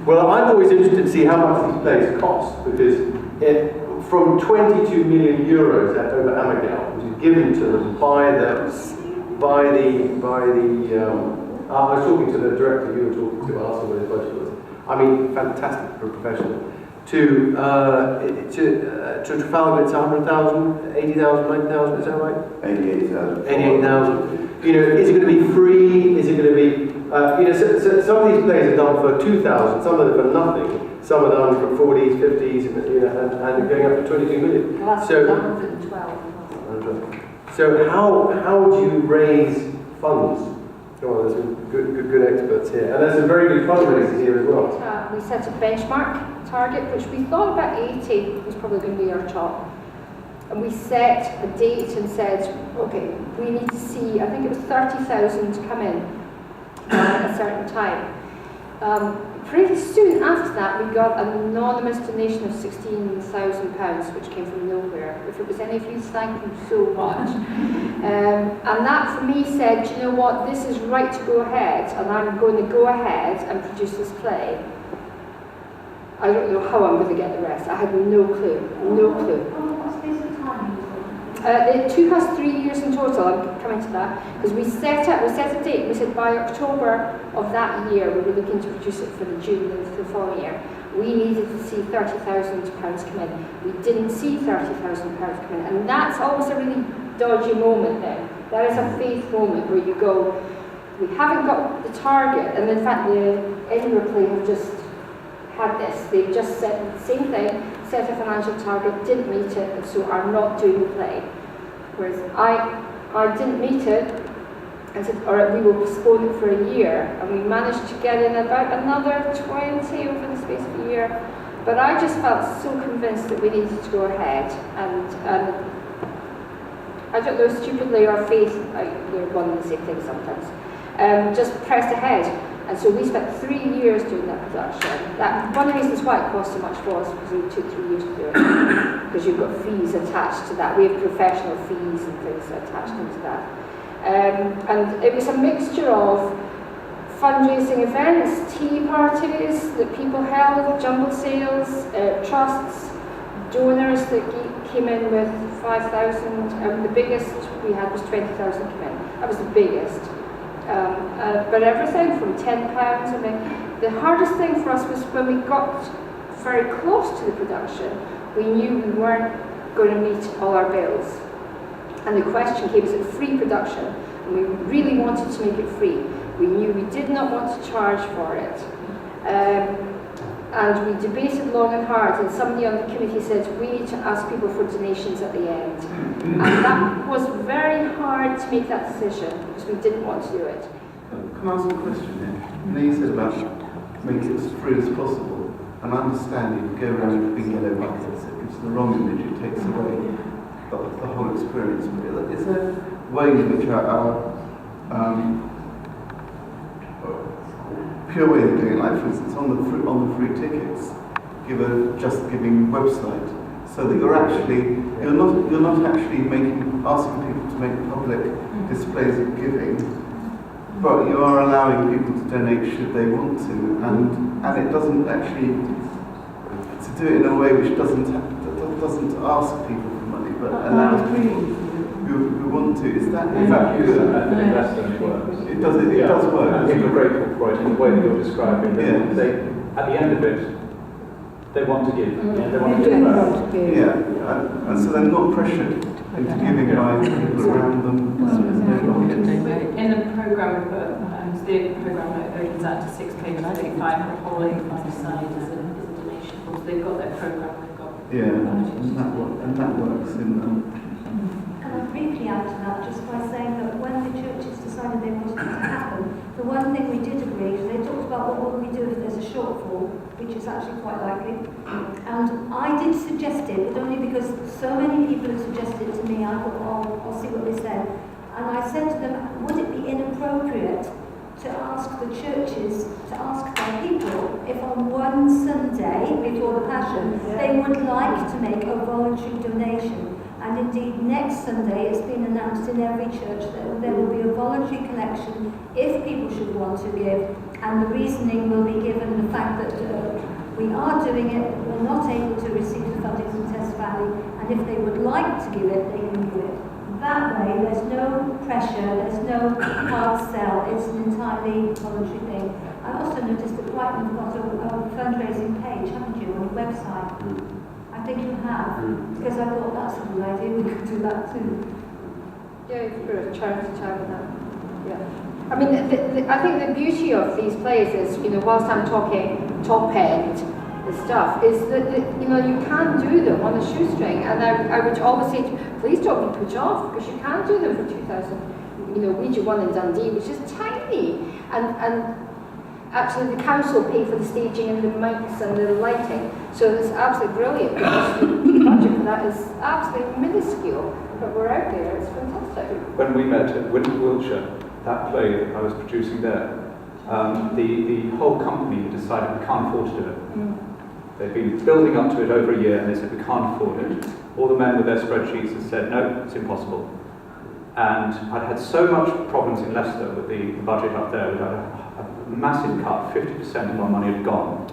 Well, I'm always interested to see how much these plays cost, because from 22 million euros over Amagel, which is given to them by I was talking to the director you were talking to, asking what his budget was. I mean, fantastic for a professional. To Trafalgar, it's 100,000, 80,000, 90,000, is that right? 88,000. 88,000. You know, is it going to be free? Is it going to be, so some of these plays are done for 2,000, some of them for nothing. Some are done for 40s, 50s, and going up to 22 million. Well, so 112. So how do you raise funds? Oh, there's some good experts here, and there's some very good fundraisers here as well. We set a benchmark target, which we thought about 80 was probably going to be our top. And we set a date and said, okay, we need to see, I think it was 30,000 come in at a certain time. Pretty soon after that, we got an anonymous donation of £16,000, which came from nowhere. If it was any of you, thank you so much. And that for me said, you know what, this is right to go ahead, and I'm going to go ahead and produce this play. I don't know how I'm going to get the rest. I had no clue, no clue. What's this time? It took us 3 years in total. I'm coming to that, because we set a date. We said by October of that year we were looking to produce it for the June of the following year. We needed to see £30,000 come in. We didn't see £30,000 come in, and that's always a really dodgy moment. Then that is a faith moment where you go, we haven't got the target, and in fact the Edinburgh play have just had this. They've just said the same thing, set a financial target, didn't meet it, and so are not doing the play. Whereas I didn't meet it, and said, all right, we will postpone it for a year, and we managed to get in about another 20 over the space of a year. But I just felt so convinced that we needed to go ahead, and I don't know, stupidly or faith, we're one and the same thing sometimes, just pressed ahead. And so we spent 3 years doing that production. One of the reasons why it cost so much was because it took 3 years to do it. Because you've got fees attached to that. We have professional fees and things attached into that. And it was a mixture of fundraising events, tea parties that people held, jumble sales, trusts, donors that came in with 5,000. The biggest we had was 20,000 come in. That was the biggest. But everything from £10, I mean, the hardest thing for us was when we got very close to the production, we knew we weren't going to meet all our bills. And the question came, is it free production? And we really wanted to make it free. We knew we did not want to charge for it. And we debated long and hard, and somebody on the committee said, we need to ask people for donations at the end. And that was very hard to make that decision, because we didn't want to do it. Can I ask a question here? You know, you said about make it as free as possible, and I understand you go around with big yellow buckets, it gives the wrong image, it takes away the whole experience. Is there ways in which our pure way of doing it, like for instance on the free tickets, give a Just Giving website, so that you're not actually asking people to make public displays of giving, but you are allowing people to donate should they want to, and it doesn't actually to do it in a way which doesn't ask people for money, but allows people who want to. Is that good? I think that certainly works. It does work. And people are grateful for it in the way that you're describing. They, at the end of it, they want to give. They want to give back. And so they're not pressured into giving by people around them. In the programme, the programme opens out to 6 pages, 35 for a whole 85 side is a donation. So they've got their programme, they've got. And that works in them. Can I briefly add to that, just by saying that when the churches decided they wanted it to happen, the one thing we did agree, they talked about what will we do if there's a shortfall, which is actually quite likely. And I did suggest it, but only because so many people had suggested it to me, I thought, I'll see what they said. And I said to them, would it be inappropriate to ask the churches, to ask their people, if on one Sunday before the Passion, they would like to make a voluntary donation. And indeed, next Sunday, it's been announced in every church that there will be a voluntary collection if people should want to give. And the reasoning will be given the fact that we are doing it, we're not able to receive the funding from Test Valley, and if they would like to give it, they can give it. That way, there's no pressure, there's no hard sell, it's an entirely voluntary thing. I also noticed that Brighton have got a fundraising page, haven't you, on the website? I think you have, because I thought that's a good idea, we could do that too. Yeah, you could put a charity tab on that. Yeah. I mean, I think the beauty of these plays is, you know, whilst I'm talking top end stuff, is that, you know, you can do them on a shoestring. And I would always say, please don't be put off, because you can do them for 2,000. You know, we do one in Dundee, which is tiny. And actually the council pay for the staging and the mics and the lighting. So it's absolutely brilliant, because the budget for that is absolutely minuscule. But we're out there, it's fantastic. When we met at Wiltshire, that play that I was producing there, the whole company decided we can't afford to do it. They've been building up to it over a year, and they said we can't afford it. All the men with their spreadsheets had said, no, it's impossible. And I'd had so much problems in Leicester with the budget up there. We'd had a massive cut, 50% of our money had gone.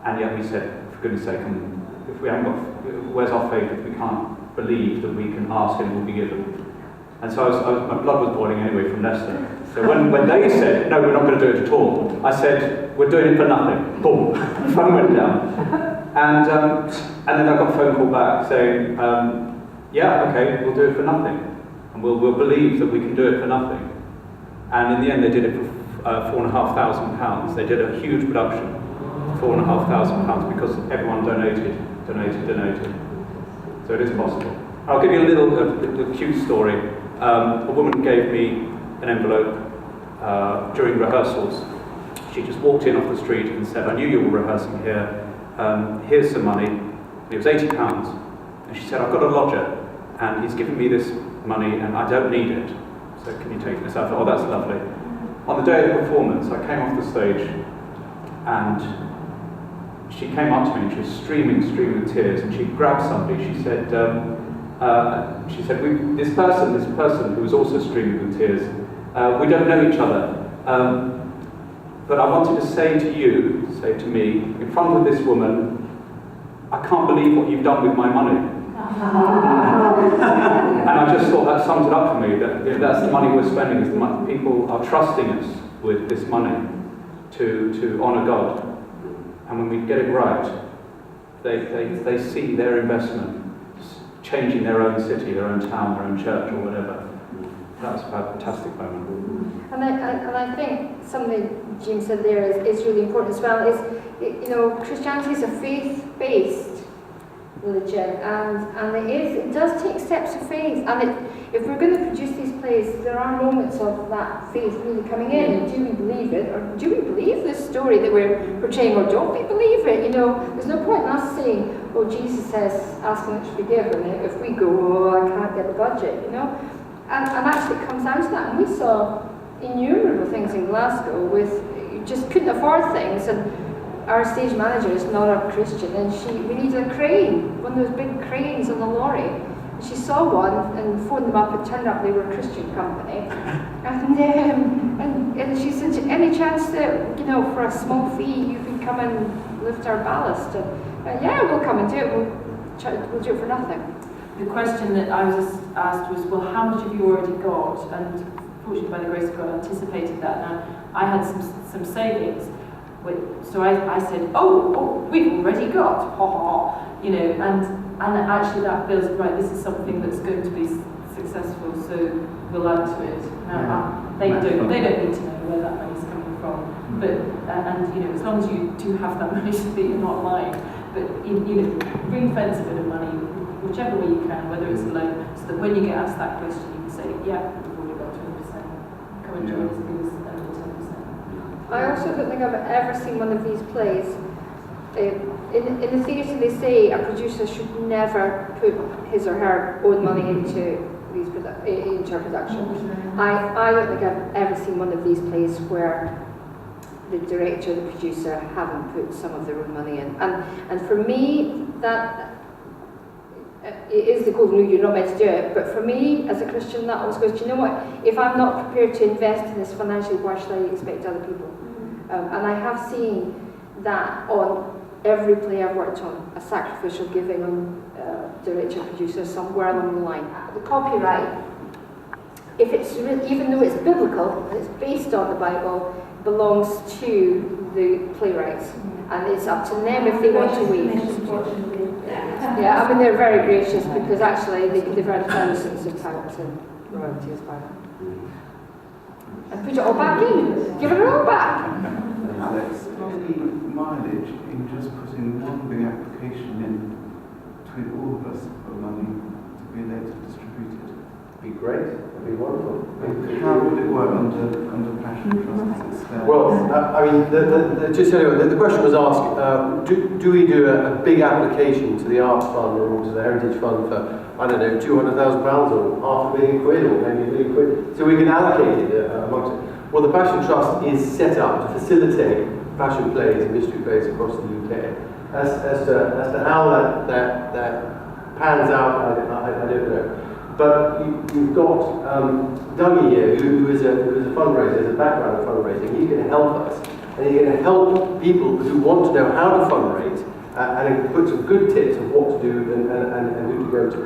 And yet we said, for goodness sake, if we haven't got, where's our faith if we can't believe that we can ask and it will be given? And so my blood was boiling anyway from Leicester. So when they said, no, we're not going to do it at all, I said, we're doing it for nothing. Boom, the phone went down. And then I got a phone call back saying, yeah, okay, we'll do it for nothing. And we'll believe that we can do it for nothing. And in the end, they did it for £4,500. They did a huge production, £4,500, because everyone donated. So it is possible. I'll give you a little cute story. A woman gave me an envelope during rehearsals. She just walked in off the street and said, I knew you were rehearsing here. Here's some money. And it was £80. And she said, I've got a lodger, and he's given me this money, and I don't need it. So can you take this? I thought, oh, that's lovely. On the day of the performance, I came off the stage, and she came up to me, and she was streaming with tears, and she grabbed somebody. She said, this person who was also streaming with tears, we don't know each other, but I wanted to say to me, in front of this woman, I can't believe what you've done with my money. And I just thought that sums it up for me, that, you know, that's the money we're spending, is the money. People are trusting us with this money to honour God. And when we get it right, they see their investment changing their own city, their own town, their own church, or whatever. That was a fantastic moment. And I think something Jim said there is really important as well. You know, Christianity is a faith-based religion, and it does take steps of faith. And if we're going to produce these plays, there are moments of that faith really coming in. And do we believe it, or do we believe this story that we're portraying, or don't we believe it? You know, there's no point in us saying, "Oh, Jesus says, ask and it shall be given." If we go, "Oh, I can't get the budget," you know, and actually it comes down to that. And we saw innumerable things in Glasgow with you just couldn't afford things, and our stage manager is not a Christian, and we needed a crane, one of those big cranes on the lorry. She saw one and phoned them up. It turned up they were a Christian company, and she said, "Any chance that, you know, for a small fee you could come and lift our ballast?" And yeah, we'll come and do it. We'll do it for nothing. The question that I was asked was, well, how much have you already got? And fortunately, by the grace of God, I anticipated that. Now, I had some savings. So I said, oh, we've already got, ha ha, you know, and actually that feels right. This is something that's going to be successful, so we'll add to it. Now, they don't need to know where that money's coming from, but and you know, as long as you do have that money so that you're not lying, but you know, ring fence a bit of money, whichever way you can, whether it's a loan, so that when you get asked that question, you can say, yeah, we've already got 20%. Come and join us, give us under 10%. I also don't think I've ever seen one of these plays. In the theatre they say a producer should never put his or her own money into a production. I don't think I've ever seen one of these plays where the director or the producer haven't put some of their own money in. And for me, that it is the golden rule, you're not meant to do it, but for me, as a Christian, that always goes, do you know what, if I'm not prepared to invest in this financially, why should I expect other people? And I have seen that on every play I've worked on, a sacrificial giving on director, producer, somewhere along the line. The copyright, if it's even though it's biblical and it's based on the Bible, belongs to the playwrights, and it's up to them if they want to waive. Yeah, I mean they're very gracious because actually they could have earned thousands of pounds in royalties by that. And put it all back in, give it all back. Alex, any mileage in just putting one big application in between all of us for money to be later distributed? Be great. That'd be wonderful. How would it work under Passion Trust? Well, I mean, just so you know, the question was asked: do we do a big application to the Arts Fund or to the Heritage Fund for, I don't know, £200,000 or £500,000 or maybe £1 million, so we can allocate it amongst it? Well, the Passion Trust is set up to facilitate passion plays and mystery plays across the UK. As to how that pans out, I don't know. But you've got Dougie here, who is a fundraiser, has a background in fundraising. He's going to help us, and he's going to help people who want to know how to fundraise, and put some good tips of what to do and who to go to.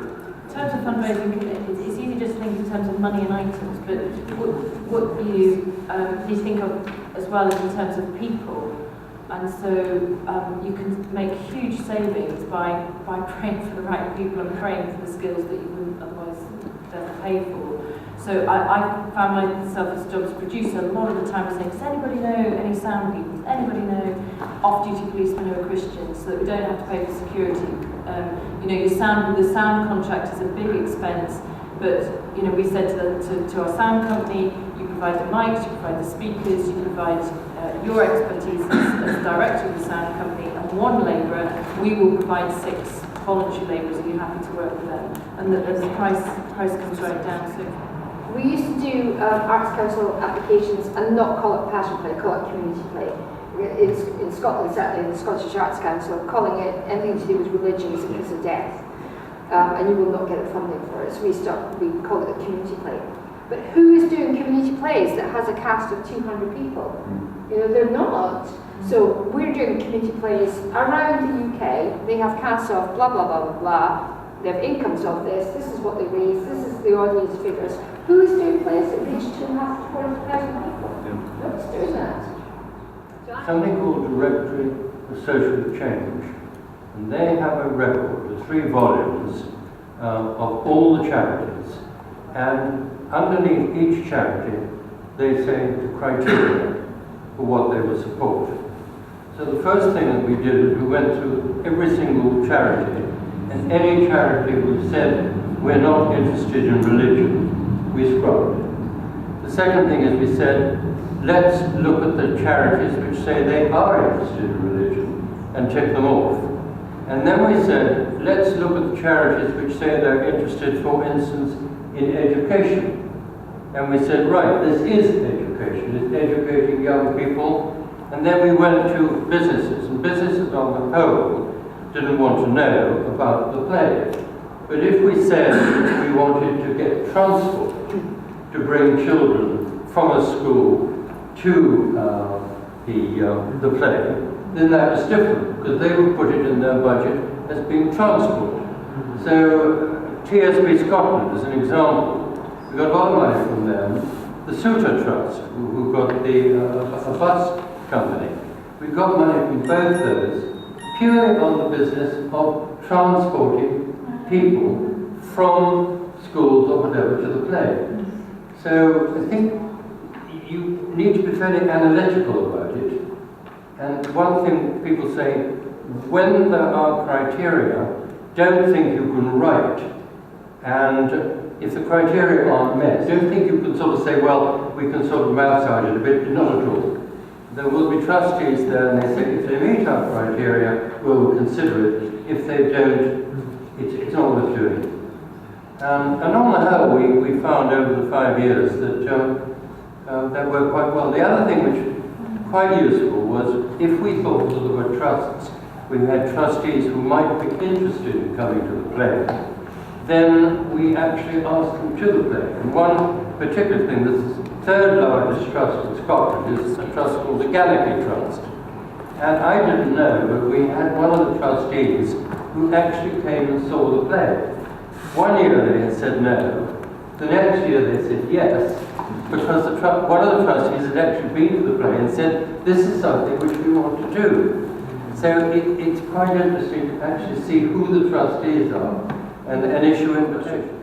In terms of fundraising, it's easy just to think in terms of money and items, but what you think of as well as in terms of people. And so you can make huge savings by praying for the right people and praying for the skills that you wouldn't otherwise pay for. So I found myself as a jobs producer a lot of the time saying, does anybody know any sound people? Does anybody know off-duty policemen who are Christians, so that we don't have to pay for security? The sound contract is a big expense, but we said to our sound company, you provide the mics, you provide the speakers, you provide your expertise as director of the sound company, and one labourer, we will provide 6 voluntary labourers. Are you happy to work with them? And the price comes right down. So we used to do Arts Council applications and not call it passion play, call it community play. In Scotland, certainly the Scottish Arts Council, calling it anything to do with religion is a kiss of death, and you will not get funding for it. So we call it a community play. But who is doing community plays that has a cast of 200 people? They're not. So we're doing community plays around the UK. They have casts of blah, blah, blah, blah, blah. They have incomes of this. This is what they raise. This is the audience figures. Who is doing plays that reach 2,500 to 400,000 people? Nobody's doing that. Something called Directory for Social Change. And they have a record of 3 volumes of all the charities. And underneath each charity, they say the criteria for what they will support. So the first thing that we did was we went through every single charity, and any charity who said we're not interested in religion, we scrubbed it. The second thing is we said, let's look at the charities which say they are interested in religion and tick them off. And then we said, let's look at the charities which say they're interested, for instance, in education. And we said, right, this is education, it's educating young people. And then we went to businesses, and businesses on the whole didn't want to know about the play. But if we said we wanted to get transport to bring children from a school to the play, then that was different, because they would put it in their budget as being transport. So TSB Scotland is an example. We got a lot of money from them. The Suter Trust, who got a bus company. We got money from both those, purely on the business of transporting people from schools or whatever to the play. So I think you need to be fairly analytical about it. And one thing people say, when there are criteria, don't think you can write. And if the criteria aren't met, don't think you can sort of say, well, we can sort of mouth-guide it a bit. Not at all. There will be trustees there, and they say, if they meet our criteria, we'll consider it. If they don't, it's not worth doing. And on the whole, we found over the 5 years that worked quite well. The other thing which was quite useful was, if we thought that there were trusts, we had trustees who might be interested in coming to the play, then we actually asked them to the play. And one particular thing, the third largest trust in Scotland is a trust called the Gallagher Trust. And I didn't know, but we had one of the trustees who actually came and saw the play. One year they had said no, the next year they said yes, because one of the trustees had actually been to the play and said, this is something which we want to do. So it's quite interesting to actually see who the trustees are and issue invitations.